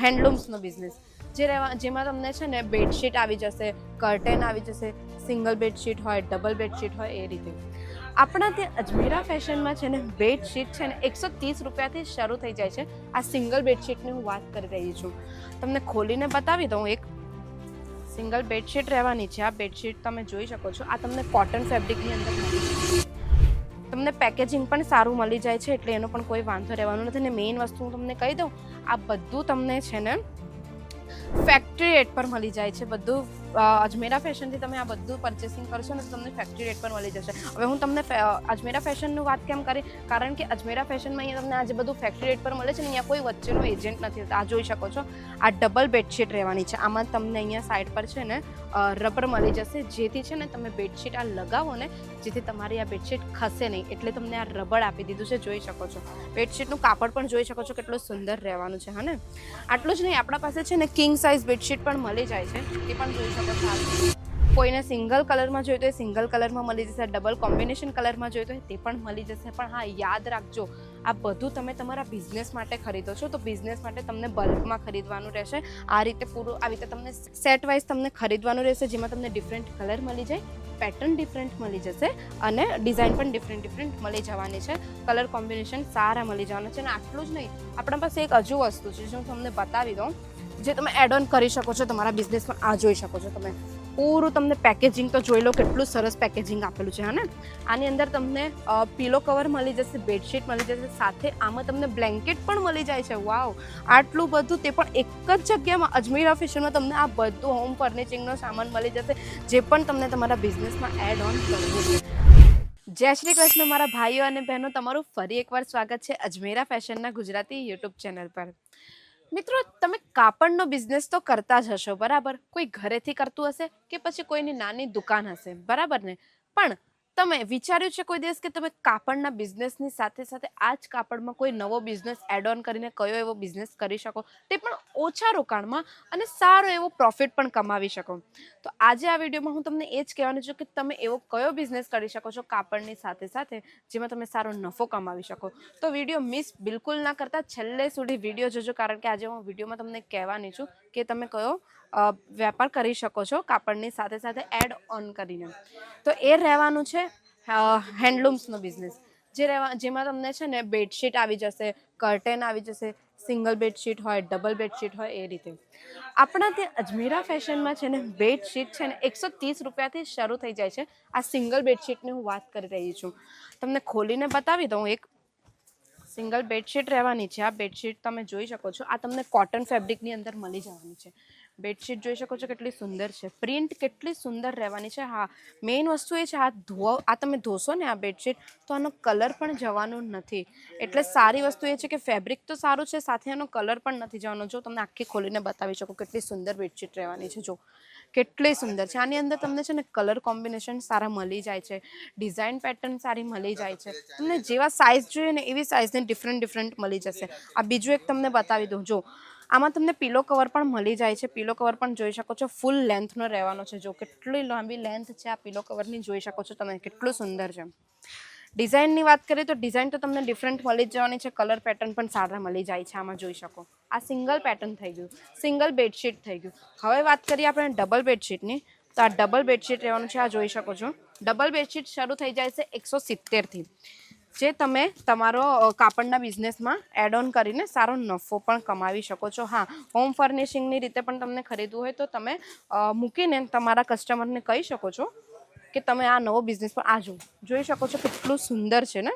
હેન્ડલૂમ્સનો business જેમાં તમને છે ને બેડશીટ આવી જશે, કર્ટેન આવી જશે, સિંગલ બેડશીટ હોય, ડબલ બેડશીટ હોય, એ રીતે આપણા ત્યાં અજમેરા ફેશનમાં છે ને બેડશીટ છે ને 130 રૂપિયાથી શરૂ થઈ જાય છે. આ સિંગલ બેડશીટની હું વાત કરી રહી છું. તમને ખોલીને બતાવી દઉં. એક સિંગલ બેડશીટ રહેવાની છે. આ બેડશીટ તમે જોઈ શકો છો. આ તમને કોટન ફેબ્રિકની અંદર મળી છે. તમને પેકેજિંગ પણ સારું મળી જાય છે, એટલે એનો પણ કોઈ વાંધો રહેવાનો નથી. અને મેઇન વસ્તુ હું તમને કહી દઉં, આ બધું તમને છે ને ફેક્ટરી રેટ પર મળી જાય છે. બધું અજમેરા ફેશનથી તમે આ બધું પરચેસિંગ કરશો ને તો તમને ફેક્ટરી રેટ પર મળી જશે. હવે હું તમને અજમેરા ફેશનનું વાત કેમ કરી, કારણ કે અજમેરા ફેશનમાં અહીંયા તમને આજે બધું ફેક્ટરી રેટ પર મળે છે ને અહીંયા કોઈ વચ્ચેનો એજન્ટ નથી. આ જોઈ શકો છો. આ ડબલ બેડશીટ રહેવાની છે. આમાં તમને અહીંયા સાઈડ પર છે ને રબર મળી જશે, જેથી છે ને તમે બેડશીટ આ લગાવો ને જેથી તમારી આ બેડશીટ ખસે નહીં, એટલે તમને આ રબર આપી દીધું છે. જોઈ શકો છો. બેડશીટનું કાપડ પણ જોઈ શકો છો કેટલું સુંદર રહેવાનું છે. હા ને, આટલું જ નહીં, આપણા પાસે છે ને કિંગ સાઇઝ બેડશીટ પણ મળી જાય છે. એ પણ જોઈ શકો છો. કોઈને સિંગલ કલરમાં જોઈતો હોય સિંગલ કલરમાં મળી જશે, ડબલ કોમ્બિનેશન કલરમાં જોઈતો હોય તે પણ મળી જશે. પણ હા, યાદ રાખજો, આ બધું તમે તમારા બિઝનેસ માટે ખરીદો છો તો બિઝનેસ માટે તમને બલ્કમાં ખરીદવાનું રહેશે. આ રીતે પૂરું આવી રીતે તમને સેટ વાઇઝ તમને ખરીદવાનું રહેશે, જેમાં તમને ડિફરન્ટ કલર મળી જાય, પેટર્ન ડિફરન્ટ મળી જશે અને ડિઝાઇન પણ ડિફરન્ટ મળી જવાની છે. કલર કોમ્બિનેશન સારા મળી જવાના છે. અને આટલું જ નહીં, આપણા પાસે એક હજુ વસ્તુ છે જે હું તમને બતાવી દઉં, જે તમે એડ ઓન કરી શકો છો તમારા બિઝનેસમાં. આ જોઈ શકો છો તમે. પૂરું તમને પેકેજિંગ તો જોઈ લો, કેટલું સરસ પેકેજિંગ આપેલું છે. હા ને, આની અંદર તમને પીલો કવર મળી જશે, બેડશીટ મળી જશે, સાથે આમાં તમને બ્લેન્કેટ પણ મળી જાય છે. વાવ, આટલું બધું, તે પણ એક જ જગ્યામાં. અજમેરા ફેશનમાં તમને આ બધું હોમ ફર્નિચિંગનો સામાન મળી જશે, જે પણ તમને તમારા બિઝનેસમાં એડ ઓન કરવું છે. જય શ્રી કૃષ્ણ મારા ભાઈઓ અને બહેનો, તમારું ફરી એકવાર સ્વાગત છે અજમેરા ફેશનના ગુજરાતી યુટ્યુબ ચેનલ પર. મિત્રો, તમે કાપડનો બિઝનેસ તો કરતા જ હશો, બરાબર? કોઈ ઘરેથી કરતું હશે કે પછી કોઈની નાની દુકાન હશે, બરાબર ને? પણ તમે વિચાર્યું છે કોઈ દિવસ કે તમે કાપડના બિઝનેસની સાથે સાથે આ જ કાપડમાં કોઈ નવો બિઝનેસ એડ ઓન કરીને કયો એવો બિઝનેસ કરી શકો, તે પણ ઓછા રોકાણમાં અને સારો એવો પ્રોફિટ પણ કમાવી શકો? તો આજે આ વિડીયોમાં હું તમને એ જ કહેવાનું છું કે તમે એવો કયો બિઝનેસ કરી શકો છો કાપડની સાથે સાથે, જેમાં તમે સારો નફો કમાવી શકો. તો વિડીયો મિસ બિલકુલ ના કરતા છેલ્લે સુધી વિડીયો જોજો, કારણ કે આજે હું વિડીયોમાં તમને કહેવાની છું કે તમે કયો વેપાર કરી શકો છો કાપડની સાથે સાથે એડ ઓન કરીને. તો એ રહેવાનું છે હેન્ડલૂમ્સનો બિઝનેસ, જેમાં તમને છે ને બેડશીટ આવી જશે, કર્ટેન આવી જશે, સિંગલ બેડશીટ હોય, ડબલ બેડશીટ હોય, એ રીતે આપણા ત્યાં અજમેરા ફેશનમાં છે ને બેડશીટ છે ને 130 રૂપિયાથી શરૂ થઈ જાય છે. આ સિંગલ બેડશીટની હું વાત કરી રહી છું. તમને ખોલીને બતાવી દઉં. એક સિંગલ બેડશીટ રહેવાની છે. આ બેડશીટ તમે જોઈ શકો છો. આ તમને કોટન ફેબ્રિકની અંદર મળી જવાની છે. બેડશીટ જોઈ શકો છો કેટલી સુંદર છે, પ્રિન્ટ કેટલી સુંદર રહેવાની છે. હા, મેઇન વસ્તુ એ છે આ તમે ધોશો ને આ બેડશીટ તો આનો કલર પણ જવાનો નથી. એટલે સારી વસ્તુ એ છે કે ફેબ્રિક તો સારું છે, સાથે આનો કલર પણ નથી જવાનો. જો તમને આખી ખોલીને બતાવી શકો કેટલી સુંદર બેડશીટ રહેવાની છે. જો કેટલી સુંદર છે. આની અંદર તમને છે ને કલર કોમ્બિનેશન સારા મળી જાય છે, ડિઝાઇન પેટર્ન સારી મળી જાય છે. તમને જેવા સાઇઝ જોઈએ ને એવી સાઇઝની ડિફરન્ટ મળી જશે. આ બીજું એક તમને બતાવી દઉં. જો આમાં તમને પીલો કવર પણ મળી જાય છે. પીલો કવર પણ જોઈ શકો છો, ફૂલ લેન્થનો રહેવાનો છે. જો કેટલી લાંબી લેન્થ છે આ પીલો કવરની, જોઈ શકો છો તમે, કેટલું સુંદર છે. ડિઝાઇનની વાત કરીએ તો ડિઝાઇન તો તમને ડિફરન્ટ મળી જ જવાની છે. કલર પેટર્ન પણ સારા મળી જાય છે. આમાં જોઈ શકો. આ સિંગલ પેટર્ન થઈ ગયું, સિંગલ બેડશીટ થઈ ગયું. હવે વાત કરીએ આપણે ડબલ બેડશીટની, તો આ ડબલ બેડશીટ રહેવાનું છે. આ જોઈ શકો છો. ડબલ બેડશીટ શરૂ થઈ જાય છે 170થી, જે તમે તમારો કાપડના બિઝનેસમાં એડ ઓન કરીને સારો નફો પણ કમાવી શકો છો. હા, હોમ ફર્નિશિંગની રીતે પણ તમને ખરીદવું હોય તો તમે મૂકીને તમારા કસ્ટમરને કહી શકો છો કે તમે આ નવો બિઝનેસ પર આ જોઈ શકો છો. કેટલું સુંદર છે ને,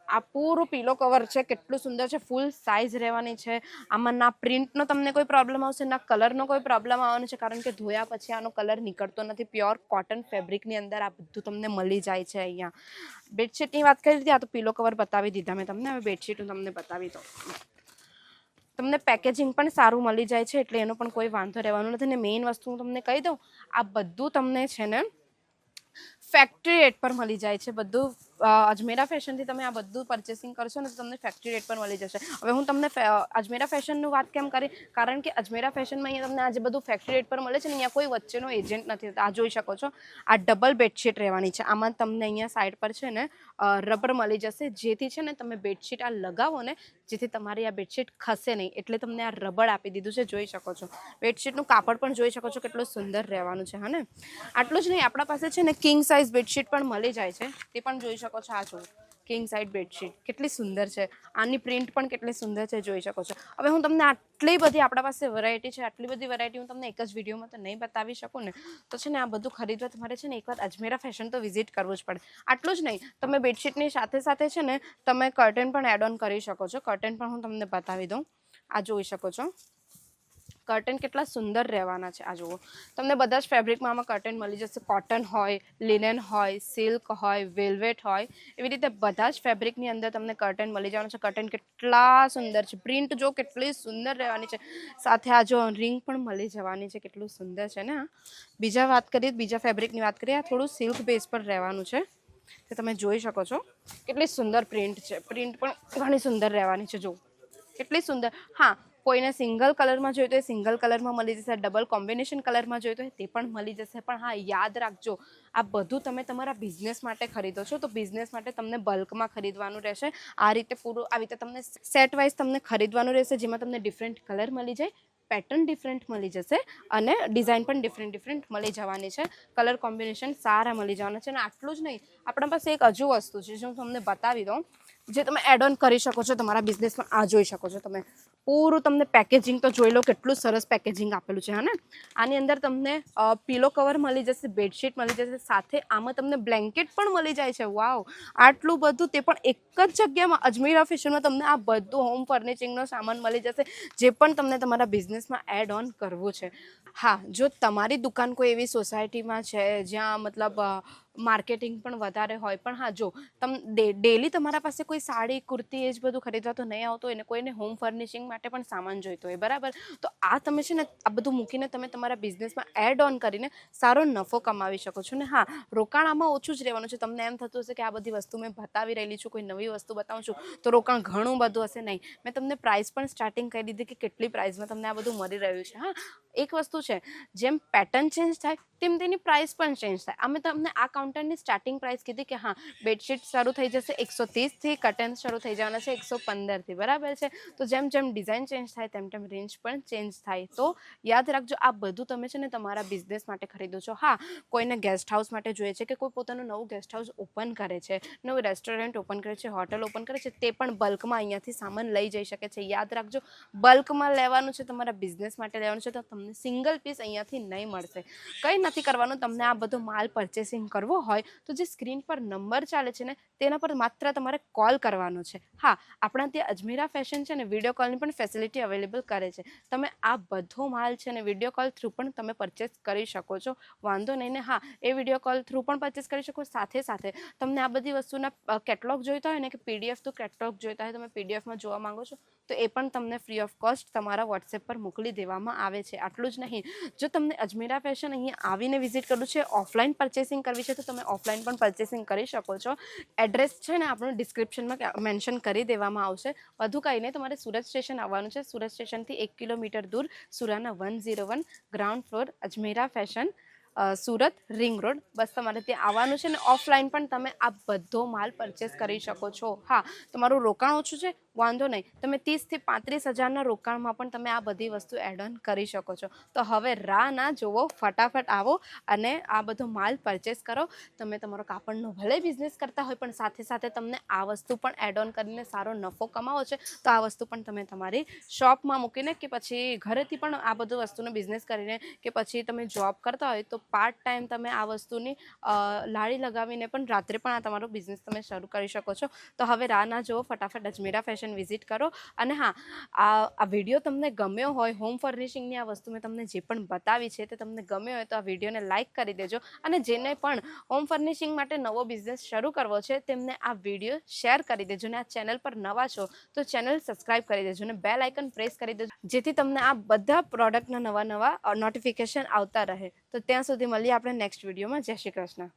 આ પૂરું પીલો કવર છે, કેટલું સુંદર છે. ફૂલ સાઇઝ રહેવાની છે. આમાં ના પ્રિન્ટનો તમને કોઈ પ્રોબ્લેમ આવશે, ના કલરનો કોઈ પ્રોબ્લેમ આવવાનો છે, કારણ કે ધોયા પછી આનો કલર નીકળતો નથી. પ્યોર કોટન ફેબ્રિકની અંદર આ બધું તમને મળી જાય છે. અહીંયા બેડશીટની વાત કરી હતી, આ તો પીલો કવર બતાવી દીધા મેં તમને. હવે બેડશીટ હું તમને બતાવી દઉં. તમને પેકેજિંગ પણ સારું મળી જાય છે, એટલે એનો પણ કોઈ વાંધો રહેવાનો નથી. અને મેઇન વસ્તુ હું તમને કહી દઉં, આ બધું તમને છે ને ફેક્ટરી રેટ પર મળી જાય છે. બધું અજમેરા ફેશનથી તમે આ બધું પરચેસિંગ કરશો ને તો તમને ફેક્ટરી રેટ પર મળી જશે. હવે હું તમને અજમેરા ફેશનનું વાત કેમ કરી, કારણ કે અજમેરા ફેશનમાં અહીંયા તમને આજે બધું ફેક્ટરી રેટ પર મળે છે ને અહીંયા કોઈ વચ્ચેનો એજન્ટ નથી. આ જોઈ શકો છો. આ ડબલ બેડશીટ રહેવાની છે. આમાં તમને અહીંયા સાઈડ પર છે ને રબર મળી જશે, જેથી છે ને તમે બેડશીટ આ લગાવો ને જેથી તમારી આ બેડશીટ ખસે નહીં. એટલે તમને આ રબડ આપી દીધું છે, જોઈ શકો છો. બેડશીટનું કાપડ પણ જોઈ શકો છો કેટલું સુંદર રહેવાનું છે. હા ને, આટલું જ નહીં, આપણા પાસે છે ને કિંગ સાઇઝ બેડશીટ પણ મળી જાય છે, તે પણ જોઈ શકો છો. આ જુઓ કિંગ સાઇઝ બેડશીટ કેટલી સુંદર છે, આની પ્રિન્ટ પણ કેટલી સુંદર છે, જોઈ શકો છો. હવે હું તમને આટલી બધી આપણા પાસે વેરાયટી છે, આટલી બધી વેરાયટી હું તમને એક જ વિડીયોમાં તો નહીં બતાવી શકું ને. તો છે ને આ બધું ખરીદવા તમારે છે ને એકવાર અજમેરા ફેશન તો વિઝિટ કરવું જ પડે. આટલું જ નહીં, તમે બેડશીટની સાથે સાથે છે ને તમે કર્ટન પણ એડ ઓન કરી શકો છો. કર્ટન પણ હું તમને બતાવી દઉં. આ જોઈ શકો છો કર્ટન કેટલા સુંદર રહેવાના છે. આ જુઓ, તમને બધા જ ફેબ્રિકમાં આમાં કર્ટન મળી જશે. કોટન હોય, લિનન હોય, સિલ્ક હોય, વેલ્વેટ હોય, એવી રીતે બધા જ ફેબ્રિકની અંદર તમને કર્ટન મળી જવાનું છે. કર્ટન કેટલા સુંદર છે, પ્રિન્ટ જો કેટલી સુંદર રહેવાની છે. સાથે આ જો રિંગ પણ મળી જવાની છે, કેટલું સુંદર છે ને. બીજા વાત કરીએ, બીજા ફેબ્રિકની વાત કરીએ, આ થોડું સિલ્ક બેઝ પર રહેવાનું છે, તે તમે જોઈ શકો છો. કેટલી સુંદર પ્રિન્ટ છે, પ્રિન્ટ પણ ઘણી સુંદર રહેવાની છે. જો કેટલી સુંદર. હા, કોઈને સિંગલ કલરમાં જોઈતો હોય સિંગલ કલરમાં મળી જશે, ડબલ કોમ્બિનેશન કલરમાં જોઈતો હોય તે પણ મળી જશે. પણ હા, યાદ રાખજો, આ બધું તમે તમારા બિઝનેસ માટે ખરીદો છો તો બિઝનેસ માટે તમને બલ્કમાં ખરીદવાનું રહેશે. આ રીતે પૂરું આવી રીતે તમને સેટ વાઇઝ તમને ખરીદવાનું રહેશે, જેમાં તમને ડિફરન્ટ કલર મળી જાય, પેટર્ન ડિફરન્ટ મળી જશે અને ડિઝાઇન પણ ડિફરન્ટ મળી જવાની છે. કલર કોમ્બિનેશન સારા મળી જવાના છે. અને આટલું જ નહીં, આપણા પાસે એક હજુ વસ્તુ છે જે હું તમને બતાવી દઉં, જે તમે એડ ઓન કરી શકો છો તમારા બિઝનેસમાં. આ જોઈ શકો છો તમે, પૂરું તમને પેકેજિંગ તો જોઈ લો, કેટલું સરસ પેકેજિંગ આપેલું છે. હા ને, આની અંદર તમને પીલો કવર મળી જશે, બેડશીટ મળી જશે, સાથે આમાં તમને બ્લેન્કેટ પણ મળી જાય છે. વાવ, આટલું બધું, તે પણ એક જ જગ્યામાં અજમેરા ફેશનમાં તમને આ બધું હોમ ફર્નિચિંગનો સામાન મળી જશે, જે પણ તમને તમારા બિઝનેસમાં એડ ઓન કરવું છે. હા, જો તમારી દુકાન કોઈ એવી સોસાયટીમાં છે જ્યાં મતલબ માર્કેટિંગ પણ વધારે હોય, પણ હા જો ડેલી તમારા પાસે કોઈ સાડી કુર્તી એ જ બધું ખરીદવા તો નહીં આવતો હોય ને, કોઈને હોમ ફર્નિશિંગ માટે પણ સામાન જોઈતો હોય, બરાબર, તો આ તમે છે ને આ બધું મૂકીને તમે તમારા બિઝનેસમાં એડ ઓન કરીને સારો નફો કમાવી શકો છો. ને હા, રોકાણ આમાં ઓછું જ રહેવાનું છે. તમને એમ થતું હશે કે આ બધી વસ્તુ મેં બતાવી રહેલી છું, કોઈ નવી વસ્તુ બતાવું છું તો રોકાણ ઘણું બધું હશે. નહીં, મેં તમને પ્રાઇસ પણ સ્ટાર્ટિંગ કરી દીધી કે કેટલી પ્રાઇસમાં તમને આ બધું મળી રહ્યું છે. હા, એક વસ્તુ છે, જેમ પેટર્ન ચેન્જ થાય તેમ તેની પ્રાઇસ પણ ચેન્જ થાય. અમે તમને આ કાઉન્ટરની સ્ટાર્ટિંગ પ્રાઇસ કીધી કે હા, બેડશીટ શરૂ થઈ જશે 130થી, કર્ટન શરૂ થઈ જવાના છે 115થી, બરાબર છે. તો જેમ જેમ ડિઝાઇન ચેન્જ થાય તેમ તેમ રેન્જ પણ ચેન્જ થાય. તો યાદ રાખજો, આ બધું તમે છે ને તમારા બિઝનેસ માટે ખરીદો છો. હા, કોઈને ગેસ્ટ હાઉસ માટે જોઈએ છે કે કોઈ પોતાનું નવું ગેસ્ટ હાઉસ ઓપન કરે છે, નવું રેસ્ટોરન્ટ ઓપન કરે છે, હોટલ ઓપન કરે છે, તે પણ બલ્કમાં અહીંયાથી સામાન લઈ જઈ શકે છે. યાદ રાખજો, બલ્કમાં લેવાનું છે, તમારા બિઝનેસ માટે લેવાનું છે, તો તમને સિંગલ પીસ અહીંયાથી નહીં મળશે. કંઈ નથી કરવાનું, તમને આ બધો માલ પરચેસિંગ કરવો હોય તો જે સ્ક્રીન પર નંબર ચાલે છે ને તેના પર માત્ર તમારે કોલ કરવાનો છે. હા, આપણા ત્યાં અજમેરા ફેશન છે ને વિડીયો કોલની પણ ફેસિલિટી અવેલેબલ કરે છે. તમે આ બધો માલ છે ને વિડીયો કોલ થ્રુ પણ તમે પરચેસ કરી શકો છો, વાંધો નહીં ને. હા, એ વિડીયો કોલ થ્રુ પણ પરચેસ કરી શકો. સાથે સાથે તમને આ બધી વસ્તુના કેટલોગ જોઈતા હોય ને કે પીડીએફ તો કેટલોગ જોઈતા હોય, તમે પીડીએફમાં જોવા માંગો છો તો એ પણ તમને ફ્રી ઓફ કોસ્ટ તમારા વોટ્સએપ પર મોકલી દેવામાં આવે છે. આટલું જ નહીં, જો તમને અજમેરા ફેશન અહીંયા આવીને વિઝિટ કરવું છે, ઓફલાઈન પરચેસિંગ કરવી છે, તો તમે ઓફલાઈન પણ પરચેસિંગ કરી શકો છો. એડ્રેસ છે ને આપણું ડિસ્ક્રિપ્શનમાં મેન્શન કરી દેવામાં આવશે. વધુ કંઈ નહીં, તમારે સુરત સ્ટેશન આવવાનું છે. સુરત સ્ટેશનથી 1 કિલોમીટર દૂર Surana 101 ground floor Ajmera fashion, Surat ring road. બસ તમારે ત્યાં આવવાનું છે ને ઓફલાઈન પણ તમે આ બધો માલ પરચેસ કરી શકો છો. હા, તમારું રોકાણ ઓછું છે, વાંધો નહીં, તમે 30થી 35 હજારના રોકાણમાં પણ તમે આ બધી વસ્તુ એડ ઓન કરી શકો છો. તો હવે રાહ ના જોવો, ફટાફટ આવો અને આ બધો માલ પરચેસ કરો. તમે તમારો કાપડનો ભલે બિઝનેસ કરતા હોય પણ સાથે સાથે તમને આ વસ્તુ પણ એડ ઓન કરીને સારો નફો કમાવો છે, તો આ વસ્તુ પણ તમે તમારી શોપમાં મૂકીને કે પછી ઘરેથી પણ આ બધું વસ્તુનો બિઝનેસ કરીને કે પછી તમે જોબ કરતા હોય તો પાર્ટ ટાઈમ તમે આ વસ્તુની લારી લગાવીને પણ રાત્રે પણ આ તમારો બિઝનેસ તમે શરૂ કરી શકો છો. તો હવે રાહ ના જુઓ, ફટાફટ અજમેરા ફેશન વિઝિટ કરો. અને હા, આ વિડીયો તમને ગમ્યો હોય, હોમ ફર્નિશિંગની આ વસ્તુ મેં તમને જે પણ બતાવી છે તે તમને ગમ્યો હોય તો આ વિડીયોને લાઇક કરી દેજો. અને જેને પણ હોમ ફર્નિશિંગ માટે નવો બિઝનેસ શરૂ કરવો છે તેમને આ વિડીયો શેર કરી દેજો. અને આ ચેનલ પર નવા છો તો ચેનલ સબસ્ક્રાઈબ કરી દેજો અને બેલ આઇકન પ્રેસ કરી દેજો, જેથી તમને આ બધા પ્રોડક્ટના નવા નોટિફિકેશન આવતા રહે. તો ત્યાં સુધી મળીએ આપણે નેક્સ્ટ વિડીયોમાં. જય શ્રી કૃષ્ણ.